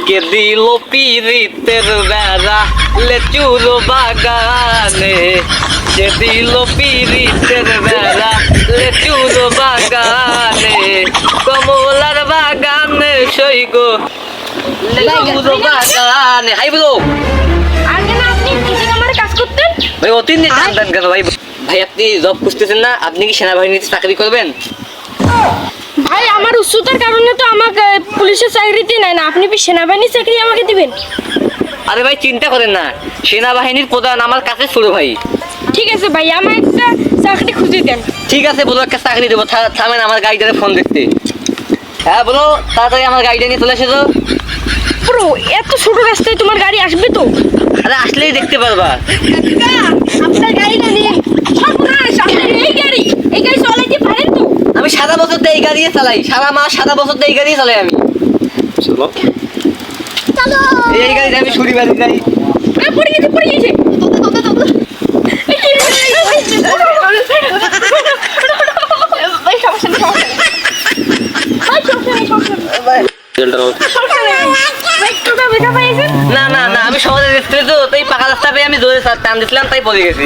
কে দিল পিরিতের বেড়া লেচুর বাগানে, কে দিল পিরিতের বেড়া লেচুর বাগানে, কমলার বাগানে সইগো লেচুর বাগানে। হাই বলো আগে না আপনি নিজে আমার কাজ করতেন। ভাই অতীন নিয়ে টানতেন কেন ভাই? ভাই আপনি জব খুঁজতেছেন না? আপনি কি সেনাবাহিনীতে চাকরি করবেন? ভাই আমার উচ্চতার কারণে তো আমাকে পুলিশের চাকরিতে নেয় না, আপনি কি সেনাবাহিনীর চাকরি আমাকে দিবেন? আরে ভাই চিন্তা করেন না, সেনাবাহিনীর প্রধান আমার কাছে ছোট ভাই। ঠিক আছে ভাই, আমার একটা চাকরি খুঁজে দেন। ঠিক আছে বলো, একটা চাকরি দেবো। থামেন আমার গাড়িটারে ফোন দেখতে। হ্যাঁ বলো, তাড়াতাড়ি আমার গাড়িটা নিয়ে চলে এসেছো। পুরো এত ছোট রাস্তায় তোমার গাড়ি আসবে তো? আরে আসলেই দেখতে পারবা। আপনার গাড়িটা নিয়ে সর্বনাশ, আপনার এই গাড়ি চালাইতে পারেন তো? আমি সারা বছর তো এই গাড়ি চালাই, সারা মাস সারা বছর তো এই গাড়ি চালাই আমি। চলো চলো। এই গাড়িটা আমি শনিবার যাই। পড়ে গেছে। না না না, আমি শহরে দেখতে তো, তাই পাকা রাস্তা পেয়ে আমি জোরে টান দিছিলাম, তাই পড়ে গেছি।